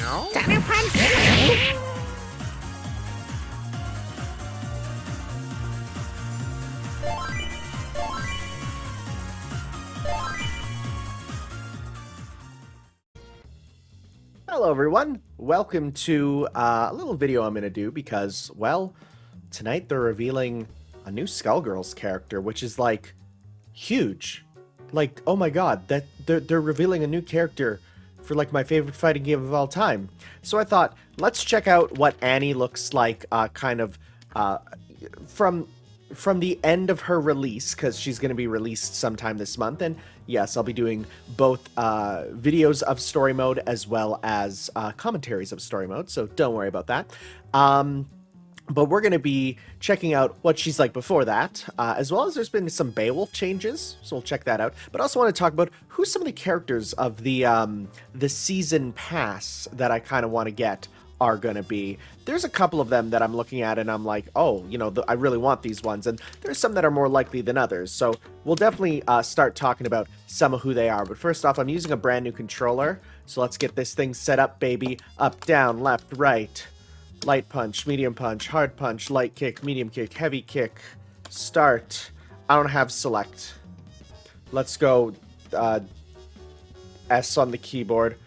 Thunder Punch! Hello everyone, welcome to a little video I'm going to do because, well, tonight they're revealing a new Skullgirls character, which is like huge. Like, oh my god, that they're revealing a new character for like my favorite fighting game of all time. So I thought, let's check out what Annie looks like from the end of her release, because she's going to be released sometime this month. And yes, I'll be doing both videos of story mode as well as commentaries of story mode, so don't worry about that. But we're going to be checking out what she's like before that, as well as there's been some Beowulf changes, so we'll check that out. But I also want to talk about who some of the characters of the season pass that I kind of want to get are going to be. There's a couple of them that I'm looking at and I'm like, oh, you know, I really want these ones. And there's some that are more likely than others. So we'll definitely start talking about some of who they are. But first off, I'm using a brand new controller. So let's get this thing set up, baby. Up, down, left, right. Light punch, medium punch, hard punch, light kick, medium kick, heavy kick. Start. I don't have select. Let's go S on the keyboard.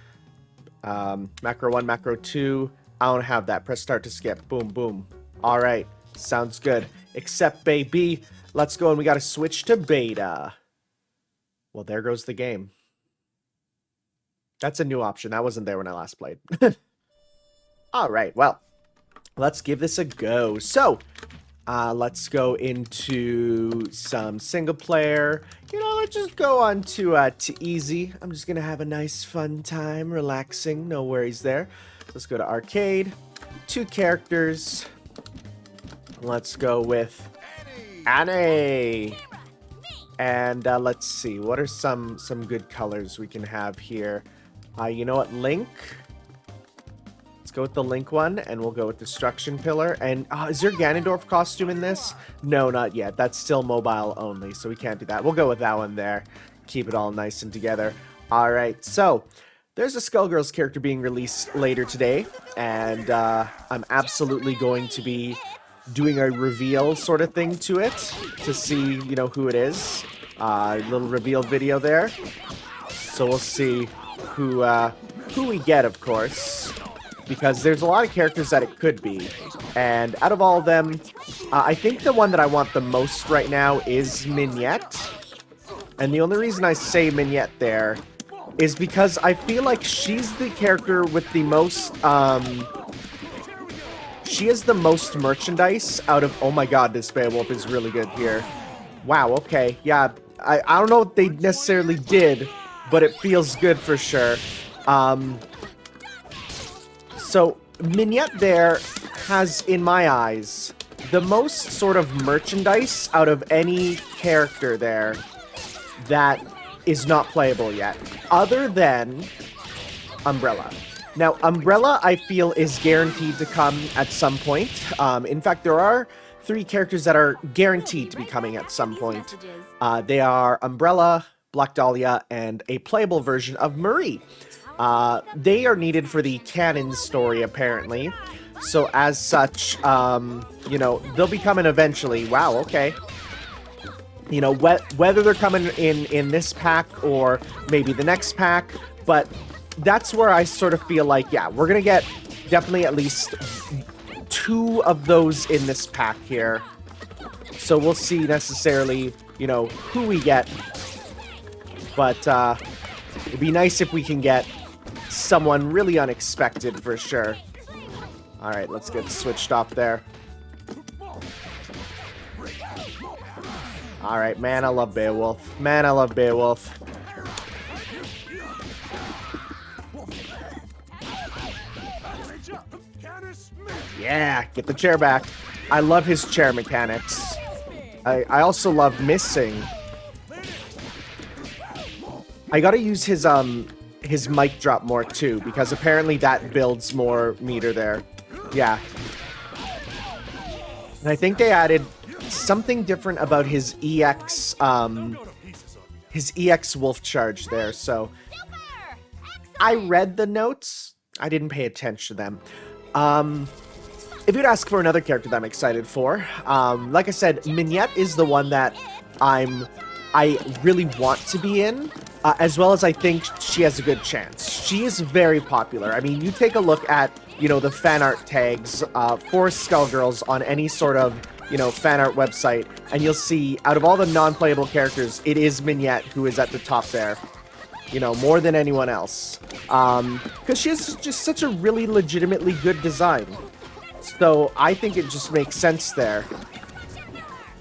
Macro 1, macro 2. I don't have that. Press start to skip. Boom, boom. Alright. Sounds good. Except, baby, let's go and we gotta switch to beta. Well, there goes the game. That's a new option. That wasn't there when I last played. Alright, well, let's give this a go. So, let's go into some single player. You know, let's just go on to easy. I'm just gonna have a nice fun time, relaxing, no worries there. Let's go to arcade. 2 characters. Let's go with Annie. And let's see, what are some good colors we can have here? You know what, Link. Let's go with the Link one, and we'll go with Destruction Pillar. And is there a Ganondorf costume in this? No, not yet. That's still mobile only, so we can't do that. We'll go with that one there. Keep it all nice and together. All right, so there's a Skullgirls character being released later today, and I'm absolutely going to be doing a reveal sort of thing to it to see, you know, who it is. Little reveal video there. So we'll see who we get, of course, because there's a lot of characters that it could be. And out of all of them, I think the one that I want the most right now is Mignette. And the only reason I say Mignette there is because I feel like she's the character with the most, she has the most merchandise out of, oh my god, this Beowulf is really good here. Wow, okay, yeah, I don't know what they necessarily did, but it feels good for sure. So, Mignette there has, in my eyes, the most sort of merchandise out of any character there that is not playable yet, other than Umbrella. Now, Umbrella, I feel, is guaranteed to come at some point. In fact, there are 3 characters that are guaranteed to be coming at some point. They are Umbrella, Black Dahlia, and a playable version of Marie. They are needed for the canon story, apparently. So, as such, you know, they'll be coming eventually. Wow, okay. You know, whether they're coming in this pack or maybe the next pack, but that's where I sort of feel like, yeah, we're gonna get definitely at least 2 of those in this pack here. So we'll see necessarily, you know, who we get. But it'd be nice if we can get someone really unexpected for sure. Alright, let's get switched off there. Alright, man, I love Beowulf. Man, I love Beowulf. Yeah, get the chair back. I love his chair mechanics. I also love missing. I gotta use his mic drop more too, because apparently that builds more meter there. Yeah. And I think they added something different about his EX wolf charge there, so I read the notes. I didn't pay attention to them. If you'd ask for another character that I'm excited for, like I said, Mignette is the one that I really want to be in, as well as I think she has a good chance. She is very popular. I mean, you take a look at, you know, the fan art tags for Skullgirls on any sort of, you know, fan art website, and you'll see, out of all the non-playable characters, it is Mignette who is at the top there. You know, more than anyone else. Because she has just such a really legitimately good design. So I think it just makes sense there.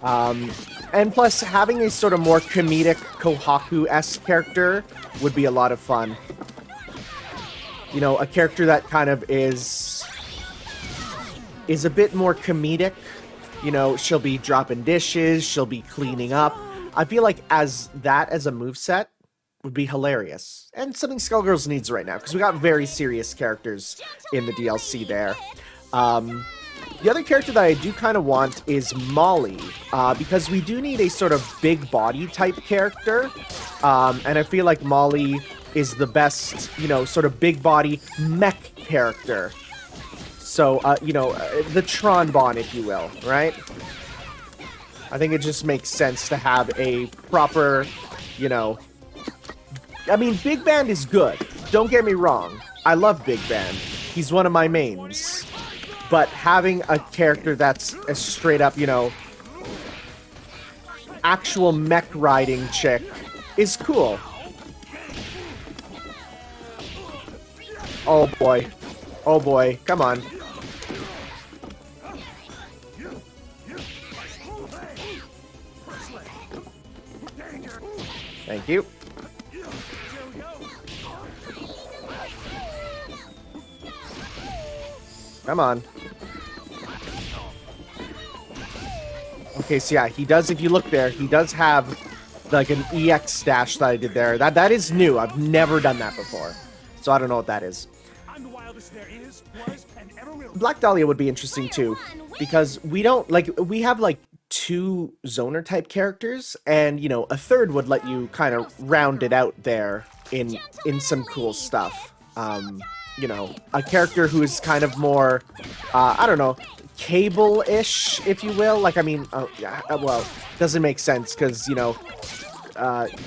And plus, having a sort of more comedic Kohaku-esque character would be a lot of fun. You know, a character that kind of is a bit more comedic. You know, she'll be dropping dishes, she'll be cleaning up. I feel like as a moveset would be hilarious. And something Skullgirls needs right now, because we got very serious characters in the DLC there. The other character that I do kind of want is Molly, because we do need a sort of big body type character, and I feel like Molly is the best, you know, sort of big body mech character. So, you know, the Tron Bon, if you will, right? I think it just makes sense to have a proper, you know... I mean, Big Band is good. Don't get me wrong. I love Big Band. He's one of my mains. But having a character that's a straight up, you know, actual mech riding chick is cool. Oh boy. Oh boy. Come on. Thank you. Come on. Okay, so yeah, he does, if you look there, he does have like an EX dash that I did there. That is new. I've never done that before. So I don't know what that is. Black Dahlia would be interesting too, because we don't, like, we have like 2 zoner type characters, and, you know, a third would let you kind of round it out there in some cool stuff. You know, a character who's kind of more, I don't know, Cable-ish, if you will. Like, I mean, yeah, well, doesn't make sense, because, you know,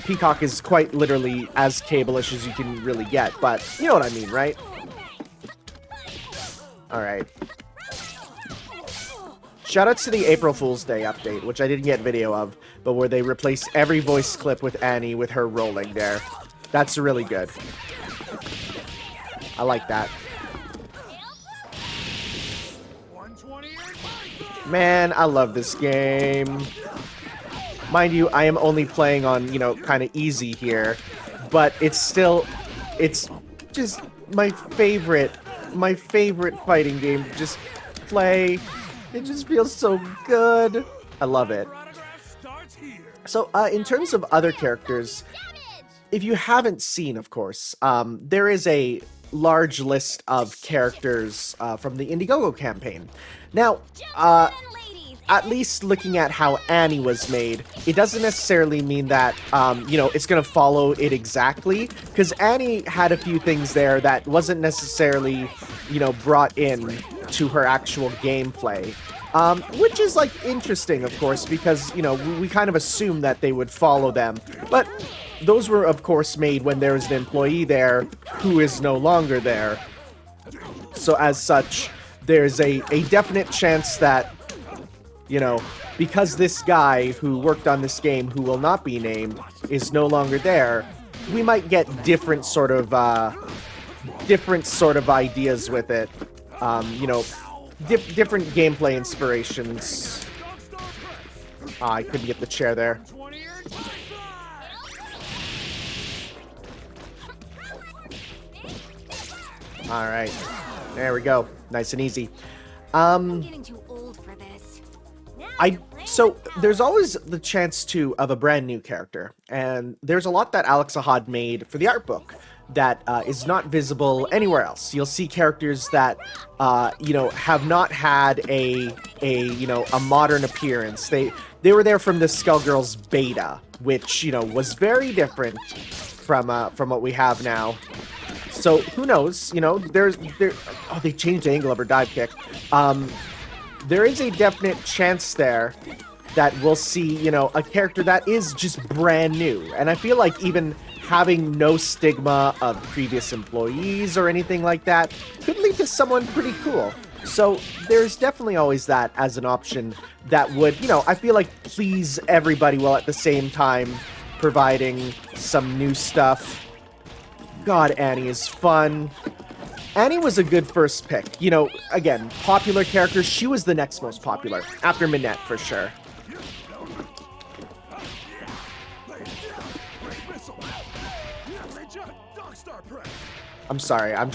Peacock is quite literally as Cable-ish as you can really get, but you know what I mean, right? Alright. Shoutouts to the April Fool's Day update, which I didn't get video of, but where they replaced every voice clip with Annie with her rolling there. That's really good. I like that. Man, I love this game. Mind you, I am only playing on, you know, kind of easy here, but it's still, it's just my favorite fighting game to just play. It just feels so good. I love it. So, in terms of other characters, if you haven't seen, of course, there is a large list of characters from the Indiegogo campaign. Now, at least looking at how Annie was made, it doesn't necessarily mean that, you know, it's going to follow it exactly, because Annie had a few things there that wasn't necessarily, you know, brought in to her actual gameplay. Which is, like, interesting, of course, because, you know, we kind of assumed that they would follow them, but those were, of course, made when there was an employee there who is no longer there. So, as such, there's a definite chance that, you know, because this guy who worked on this game, who will not be named, is no longer there, we might get different sort of ideas with it. You know, different gameplay inspirations. I couldn't get the chair there. Alright. There we go. Nice and easy. So there's always the chance too of a brand new character, and there's a lot that Alex Ahad made for the art book that is not visible anywhere else. You'll see characters that you know, have not had a modern appearance. They were there from the Skullgirls beta, which, you know, was very different from what we have now. So who knows? You know, oh, they changed the angle of her dive kick. There is a definite chance there that we'll see, you know, a character that is just brand new. And I feel like even having no stigma of previous employees or anything like that could lead to someone pretty cool. So there's definitely always that as an option that would, you know, I feel like please everybody while at the same time providing some new stuff. God, Annie is fun. Annie was a good first pick. You know, again, popular character. She was the next most popular after Minette for sure. I'm sorry, I'm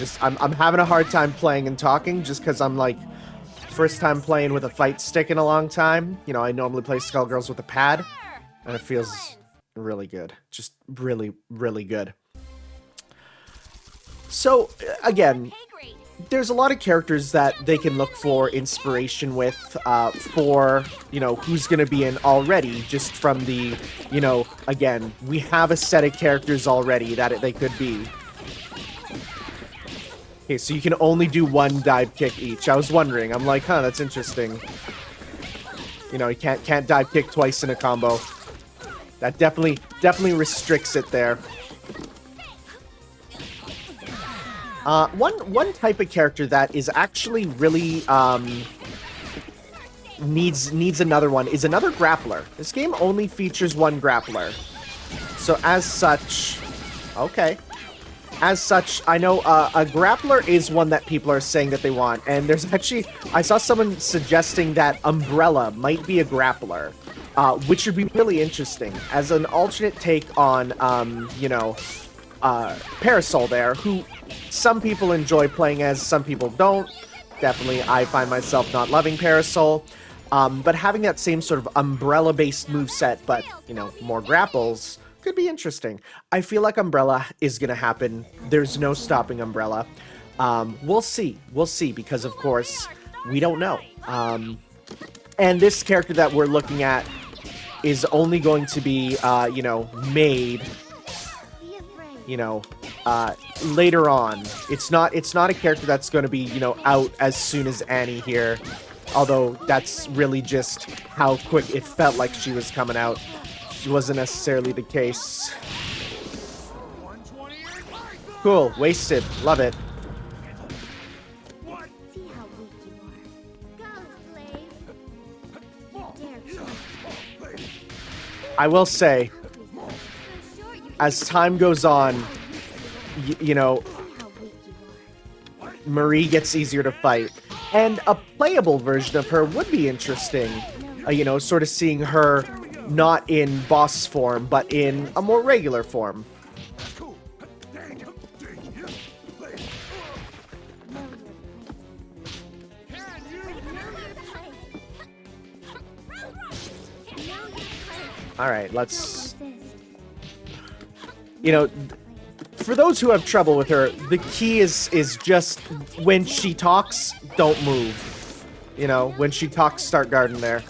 having a hard time playing and talking just because I'm like, first time playing with a fight stick in a long time. You know, I normally play Skullgirls with a pad, and it feels really good. Just really, really good. So, again, there's a lot of characters that they can look for inspiration with, for, you know, who's going to be in already, just from the, you know, again, we have a set of characters already that they could be. Okay, so you can only do one dive kick each. I was wondering. I'm like, huh, that's interesting. You know, you can't dive kick twice in a combo. That definitely restricts it there. One type of character that is actually really needs another one is another grappler. This game only features one grappler. So as such, okay. As such, I know a grappler is one that people are saying that they want, and there's actually, I saw someone suggesting that Umbrella might be a grappler, which would be really interesting as an alternate take on, you know, Parasol there, who some people enjoy playing as, some people don't. Definitely, I find myself not loving Parasol, but having that same sort of Umbrella-based moveset, but, you know, more grapples, could be interesting. I feel like Umbrella is going to happen. There's no stopping Umbrella. We'll see. We'll see, because, of course, we don't know. And this character that we're looking at is only going to be, you know, made, you know, later on. It's not a character that's going to be, you know, out as soon as Annie here. Although, that's really just how quick it felt like she was coming out. Wasn't necessarily the case. Cool, wasted. Love it. I will say, as time goes on, you know, Marie gets easier to fight. And a playable version of her would be interesting. You know, sort of seeing her not in boss form, but in a more regular form. Alright, let's... You know, for those who have trouble with her, the key is just when she talks, don't move. You know, when she talks, start guarding there.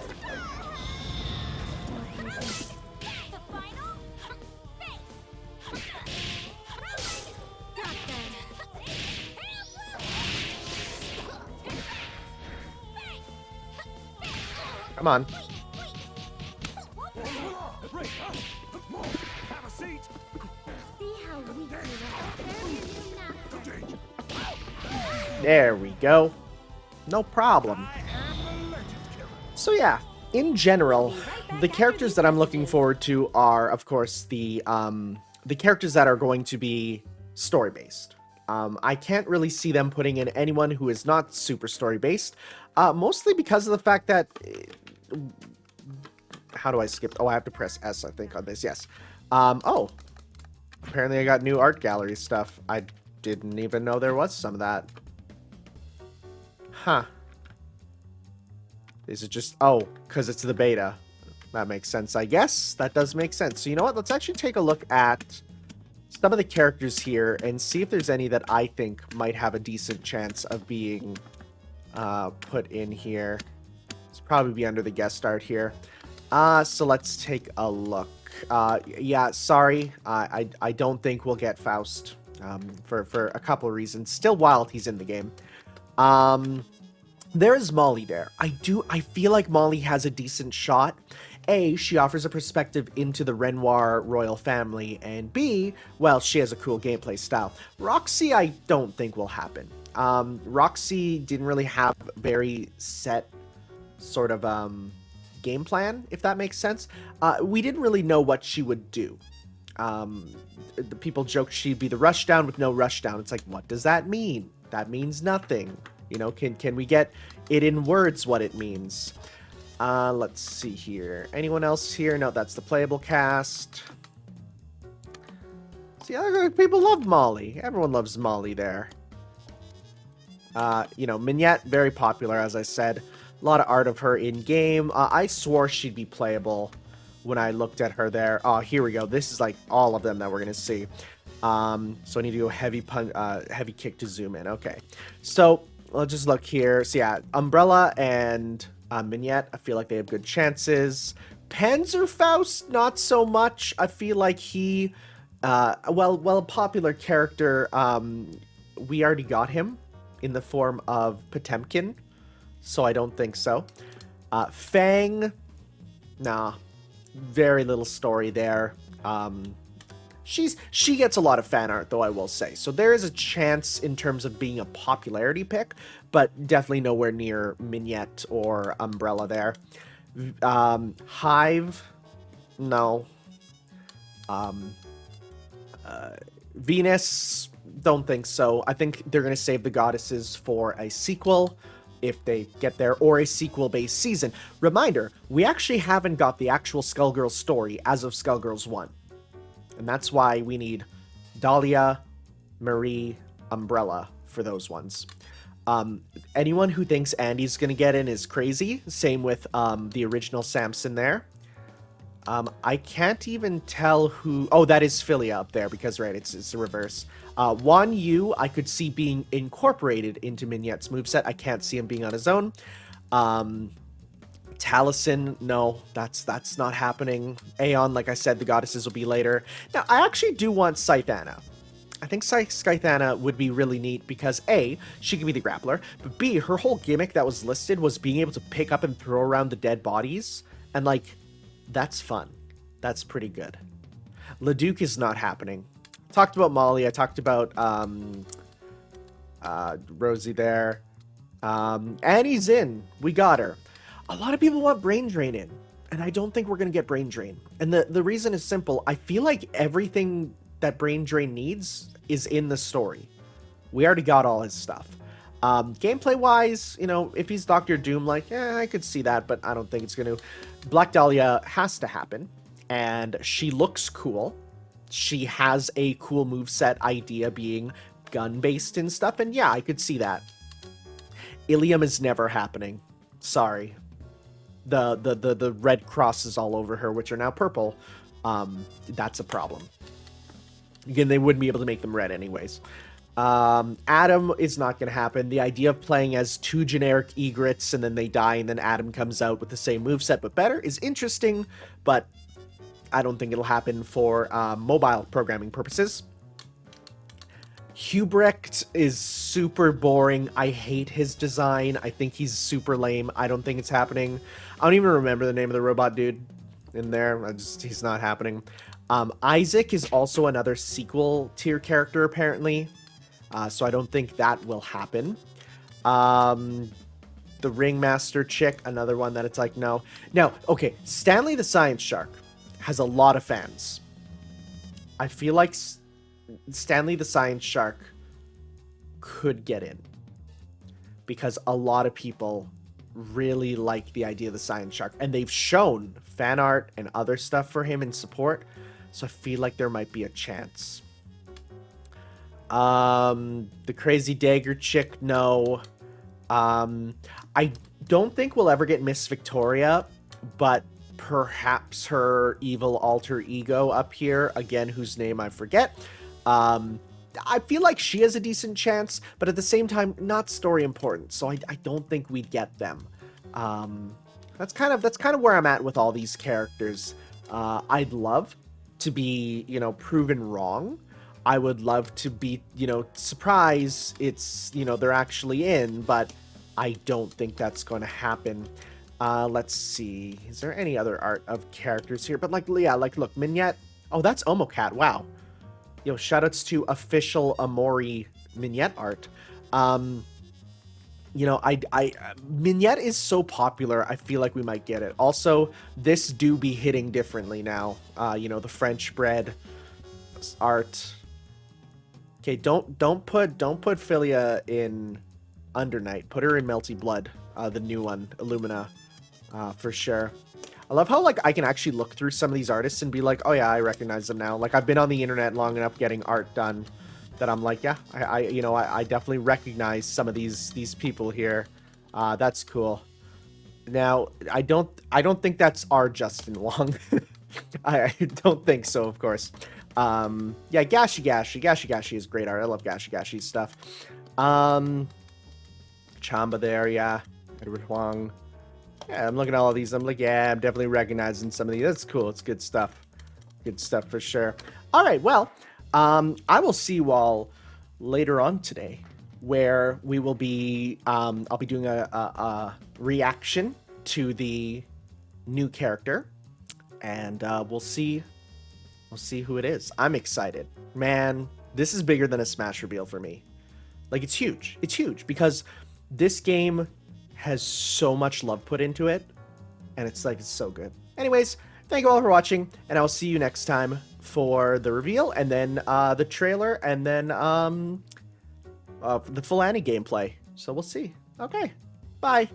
Come on. There we go. No problem. So yeah, in general, the characters that I'm looking forward to are, of course, the characters that are going to be story-based. I can't really see them putting in anyone who is not super story-based, mostly because of the fact that... How do I skip? Oh, I have to press S, I think, on this. Yes. Oh. Apparently I got new art gallery stuff. I didn't even know there was some of that. Huh. Is it just... Oh, because it's the beta. That makes sense, I guess. That does make sense. So you know what? Let's actually take a look at some of the characters here and see if there's any that I think might have a decent chance of being put in here. It's probably be under the guest art here. So let's take a look. Yeah, sorry. I don't think we'll get Faust. for a couple of reasons. Still wild he's in the game. There is Molly there. I feel like Molly has a decent shot. A, she offers a perspective into the Renoir royal family, and B, well, she has a cool gameplay style. Roxy, I don't think will happen. Roxy didn't really have very set sort of game plan, if that makes sense. We didn't really know what she would do. The people joked she'd be the rushdown with no rushdown. It's like, what does that mean? That means nothing. You know, can we get it in words what it means? Let's see here. Anyone else here? No, that's the playable cast. See, people love Molly. Everyone loves Molly there. You know, Mignette, very popular, as I said. A lot of art of her in-game. I swore she'd be playable when I looked at her there. Oh, here we go. This is like all of them that we're going to see. So I need to do a heavy kick to zoom in. Okay. So let's just look here. So yeah, Umbrella and Mignette, I feel like they have good chances. Panzerfaust, not so much. I feel like he, well, a popular character. We already got him in the form of Potemkin, so I don't think so. Fang, nah, very little story there. She gets a lot of fan art, though, I will say. So there is a chance in terms of being a popularity pick, but definitely nowhere near Mignette or Umbrella there. Hive, no. Venus, don't think so. I think they're going to save the goddesses for a sequel, if they get there, or a sequel-based season. Reminder, we actually haven't got the actual Skullgirls story as of Skullgirls 1. And that's why we need Dahlia, Marie, Umbrella for those ones. Anyone who thinks Andy's going to get in is crazy. Same with the original Samson there. I can't even tell who... Oh, that is Philia up there, because, right, it's the reverse. Wan Yu, I could see being incorporated into Mignette's moveset. I can't see him being on his own. Taliesin, no, that's not happening. Aeon, like I said, the goddesses will be later. Now, I actually do want Scythana. I think Scythana would be really neat because A, she can be the grappler, but B, her whole gimmick that was listed was being able to pick up and throw around the dead bodies, and like, that's fun. That's pretty good. Leduc is not happening. Talked about Molly, I talked about Rosie there. Annie's in. We got her. A lot of people want Brain Drain in, and I don't think we're going to get Brain Drain. And the reason is simple. I feel like everything that Brain Drain needs is in the story. We already got all his stuff. Gameplay-wise, you know, if he's Doctor Doom, like, I could see that, but I don't think it's going to. Black Dahlia has to happen, and she looks cool. She has a cool moveset idea being gun-based and stuff, and yeah, I could see that. Ilium is never happening. Sorry. The red crosses all over her, which are now purple, that's a problem. Again, they wouldn't be able to make them red anyways. Adam is not going to happen. The idea of playing as two generic egrets and then they die and then Adam comes out with the same moveset but better is interesting, but I don't think it'll happen for mobile programming purposes. Hubrecht is super boring. I hate his design. I think he's super lame. I don't think it's happening. I don't even remember the name of the robot dude in there. He's not happening. Isaac is also another sequel tier character, apparently. So I don't think that will happen. The Ringmaster chick, another one that it's like, no. Now, okay, Stanley the Science Shark has a lot of fans. I feel like Stanley the Science Shark could get in because a lot of people really like the idea of the Science Shark, and they've shown fan art and other stuff for him in support, so I feel like there might be a chance. The Crazy Dagger chick, no. I don't think we'll ever get Miss Victoria, but perhaps her evil alter ego up here, again, whose name I forget. I feel like she has a decent chance, but at the same time, not story important, so I don't think we'd get them. That's kind of where I'm at with all these characters. I'd love to be, you know, proven wrong. I would love to be, surprise it's, they're actually in, but I don't think that's going to happen. Let's see. Is there any other art of characters here? But look, Mignette. Oh, that's Omocat. Wow. Yo, shoutouts to official Amori Mignette art. Mignette is so popular, I feel like we might get it. Also, this do be hitting differently now. The French bread art. Okay, don't put Philia in Undernight. Put her in Melty Blood, the new one, Illumina, for sure. I love how I can actually look through some of these artists and be like, oh yeah, I recognize them now. I've been on the internet long enough getting art done that I'm like, yeah, I definitely recognize some of these people here. That's cool. Now, I don't think that's our Justin Wong. I don't think so, of course. Yeah, Gashi is great art. I love Gashi's stuff. Chamba there, yeah. Edward Huwang. Yeah, I'm looking at all these. I'm like, yeah, I'm definitely recognizing some of these. That's cool. It's good stuff. Good stuff for sure. All right, well, I will see you all later on today, where we will be. I'll be doing a reaction to the new character, and we'll see who it is. I'm excited, man. This is bigger than a Smash reveal for me. It's huge. It's huge because this game has so much love put into it, and it's so good. Anyways, thank you all for watching, and I'll see you next time for the reveal, and then the trailer, and then the full Annie gameplay. So we'll see. Okay, bye.